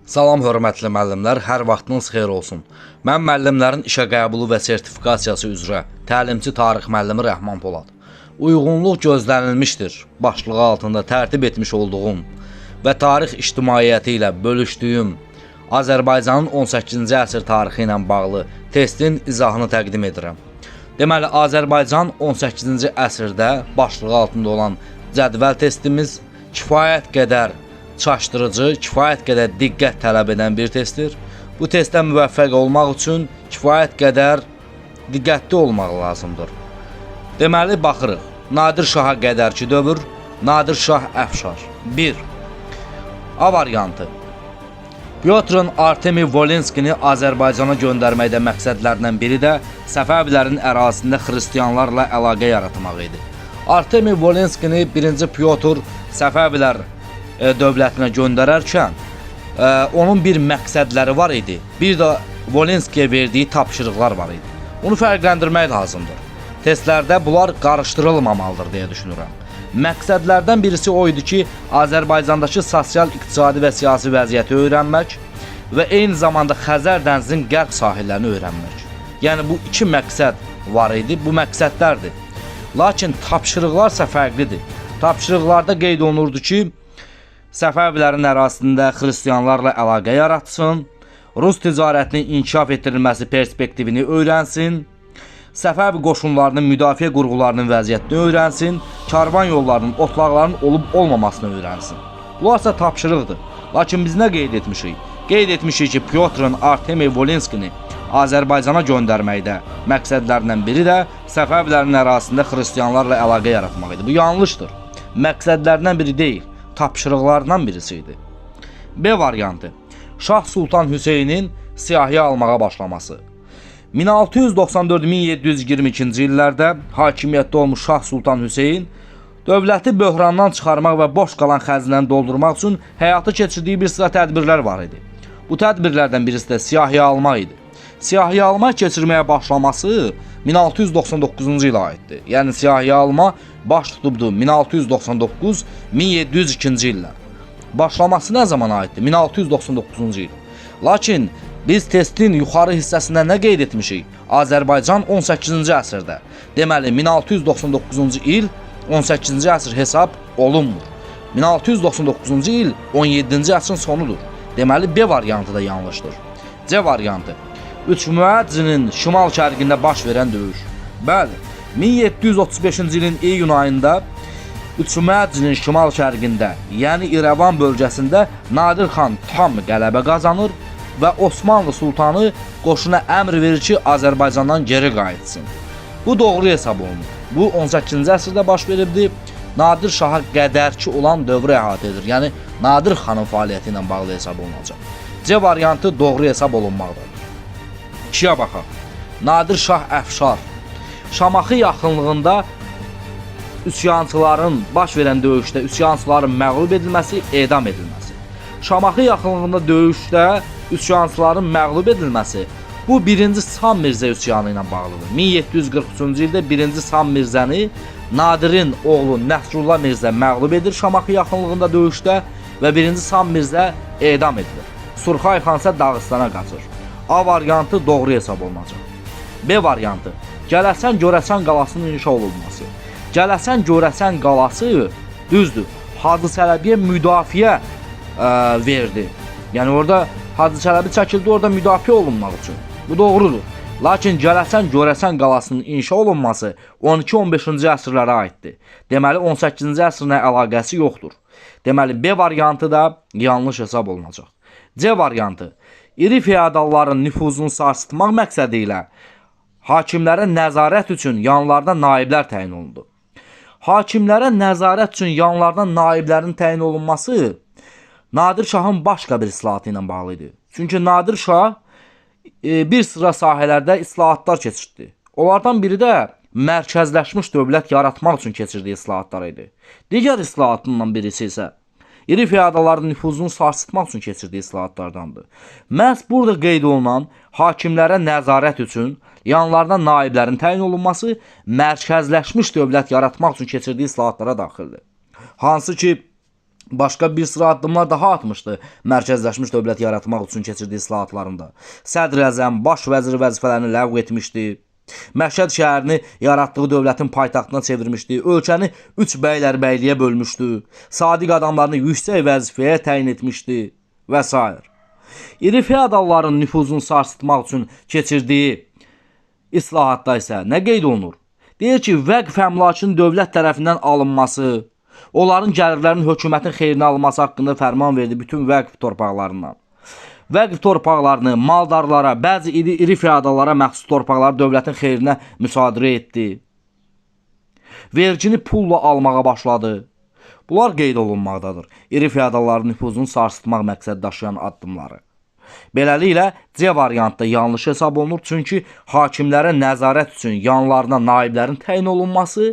Salam hörmətli müəllimlər, hər vaxtınız xeyir olsun. Mən müəllimlərin işə qəbulu və sertifikasiyası üzrə təlimçi tarix müəllimi Rəhman Polad. Uyğunluq gözlənilmişdir başlığı altında tərtib etmiş olduğum və tarix ictimaiyyəti ilə bölüşdüyüm Azərbaycanın 18-ci əsr tarixi ilə bağlı testin izahını təqdim edirəm. Deməli, Azərbaycan 18-ci əsrdə başlığı altında olan cədvəl testimiz kifayət qədər çaşdırıcı, kifayət qədər diqqət tələb edən bir testdir. Bu testdə müvəffəq olmaq üçün kifayət qədər diqqətli olmaq lazımdır. Deməli, baxırıq. Nadir Şaha qədərki dövr, Nadir Şah Əfşar. 1. A variantı. Pyotrun Artemi Volinskini Azərbaycana göndərməkdə məqsədlərindən biri də Səfəvilərin ərazisində xristianlarla əlaqə yaratmaq idi. Artemi Volinskini 1-ci Pyotr Səfəvilər dövlətinə göndərərkən onun bir məqsədləri var idi. Bir də Volinskiyə verdiyi tapşırıqlar var idi. Onu fərqləndirmək lazımdır. Testlərdə bunlar qarışdırılmamalıdır deyə düşünürəm. Məqsədlərdən birisi o idi ki, Azərbaycandakı sosial, iqtisadi və siyasi vəziyyəti öyrənmək və eyni zamanda Xəzər dənizinin qərb sahillərini öyrənmək. Yəni bu iki məqsəd var idi, bu məqsədlərdir. Lakin tapşırıqlarsa fərqlidir. Tapşırıqlarda qeyd olunurdu ki, Səfəvilərin ərazisində xristianlarla əlaqə yaratsın, Rus ticarətinin inkişaf etdirilməsi perspektivini öyrənsin, Səfəvi qoşunlarının müdafiə qurğularının vəziyyətini öyrənsin, karvan yollarının, otlaqların olub-olmamasını öyrənsin. Bunlarsa tapşırıqdır. Lakin biz nə qeyd etmişik? Qeyd etmişik ki, Pyotrun Artemi Volinskini Azərbaycana göndərməkdə məqsədlərindən biri də Səfəvilərin ərazisində xristianlarla əlaqə yaratmaq idi. Bu yanlışdır. Məqsədlərindən biri deyil, tapşırıqlarından birisi idi. B variantı. Şah Sultan Hüseynin siyahıya almağa başlaması. 1694-1722-ci illərdə hakimiyyətdə olmuş Şah Sultan Hüseyn dövləti böhrandan çıxarmaq və boş qalan xəzinəni doldurmaq üçün həyata keçirdiyi bir sıra tədbirlər var idi. Bu tədbirlərdən birisi də siyahıya alma idi. Siyahıya alma keçirməyə başlaması 1699-cu ilə aiddir. Yəni siyahıya alma baş tutubdu 1699-1702-ci illər. Başlaması nə zaman aiddir? 1699-cu il. Lakin biz testin yuxarı hissəsində nə qeyd etmişik? Azərbaycan 18-ci əsrdə. Deməli 1699-cu il 18-ci əsr hesab olunmur. 1699-cu il 17-ci əsrin sonudur. Deməli B variantı da yanlışdır. C variantı. Üç müəccinin şimal-şərqində baş verən döyüş. Bəli, 1735-ci ilin iyun ayında Üç müəccinin şimal-şərqində, yəni İrəvan bölgəsində Nadir xan tam qələbə qazanır və Osmanlı sultanı qoşuna əmr verir ki, Azərbaycandan geri qayıtsın. Bu doğru hesab olunur. Bu 18-ci əsrdə baş veribdi. Nadir Şaha qədərki olan dövrü əhatə edir. Yəni Nadir xanın fəaliyyəti ilə bağlı hesab olunacaq. C variantı doğru hesab olunmaqdadır. 2-yə baxaq. Nadir Şah Əfşar. Şamaxı yaxınlığında üsyançıların baş verən döyüşdə üsyançıların məğlub edilməsi, edam edilməsi. Şamaxı yaxınlığında döyüşdə üsyançıların məğlub edilməsi bu 1-ci Sam Mirzə üsyanı ilə bağlıdır. 1743-cü ildə 1-ci Sam Mirzəni Nadirin oğlu Nəsrullah Mirzə məğlub edir Şamaxı yaxınlığında döyüşdə və 1-ci Sam Mirzə edam edilir. Surxay xan isə Dağıstana qaçır. A variantı doğru hesab olunacaq. B variantı. Gələsən Görəsən qalasının inşa olunması. Gələsən Görəsən qalası düzdür. Hacı Çələbiyə müdafiə verdi. Yəni orada Hacı Çələbi çəkildi orada müdafiə olunmaq üçün. Bu doğrudur. Lakin Gələsən Görəsən qalasının inşa olunması 12-15-ci əsrlərə aiddir. Deməli 18-ci əsrlə əlaqəsi yoxdur. Deməli B variantı da yanlış hesab olunacaq. C variantı. İri feodalların nüfuzunu sarsıtmaq məqsədi ilə hakimlərə nəzarət üçün yanlarına naiblər təyin olundu. Hakimlərə nəzarət üçün yanlarına naiblərin təyin olunması Nadir Şahın başqa bir islahatı ilə bağlı idi. Çünki Nadir Şah bir sıra sahələrdə islahatlar keçirdi. Onlardan biri də mərkəzləşmiş dövlət yaratmaq üçün keçirdiyi islahatlar idi. Digər islahatından birisi isə İri feodalların nüfuzunu sarsıtmaq üçün keçirdiyi islahatlardandır. Məhz burada qeyd olunan hakimlərə nəzarət üçün yanlarına naiblərin təyin olunması mərkəzləşmiş dövlət yaratmaq üçün keçirdiyi islahatlara daxildir. Hansı ki Başqa bir sıra addımlar daha atmışdı mərkəzləşmiş dövlət yaratmaq üçün keçirdiyi islahatlarında. Sədr-i-Əzəm baş vəziri vəzifələrini ləğv etmişdi. Məşhəd şəhərini yaratdığı dövlətin paytaxtına çevirmişdi. Ölkəni 3 bəylərbəyliyə bölmüşdü. Sadiq adamlarını yüksək vəzifəyə təyin etmişdi və s. İri feodalların nüfuzunu sarsıtmaq üçün keçirdiyi islahatda isə nə qeyd olunur? Deyir ki, vəqf əmlakının dövlət tərəfindən alınması, onların gəlirlərinin hökumətin xeyrinə alınması haqqında fərman verdi bütün vəqf torpaqlarından. Vəqf torpaqlarını maldarlara, bəzi iri feodallara məxsus torpaqları dövlətin xeyrinə müsadirə etdi. Vergini pulla almağa başladı. Bunlar qeyd olunmaqdadır. İri feodalların nüfuzunu sarsıtmaq məqsəd daşıyan addımları. Beləliklə, C variantda yanlış hesab olunur, çünki hakimlərə nəzarət üçün yanlarına naiblərin təyin olunması,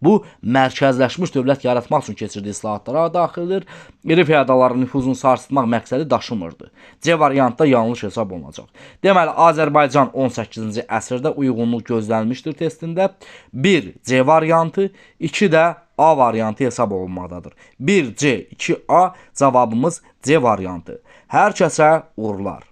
bu, mərkəzləşmiş dövlət yaratmaq üçün keçirdiyi islahatlara daxildir. İri feodalların nüfuzunu sarsıtmaq məqsədi daşımırdı. C variantda yanlış hesab olunacaq. Deməli, Azərbaycan 18-ci əsrdə uyğunluq gözlənilmişdir testində. 1. C variantı, 2 də A variantı hesab olunmaqdadır. 1C, 2A cavabımız C variantı. Hər kəsə uğurlar.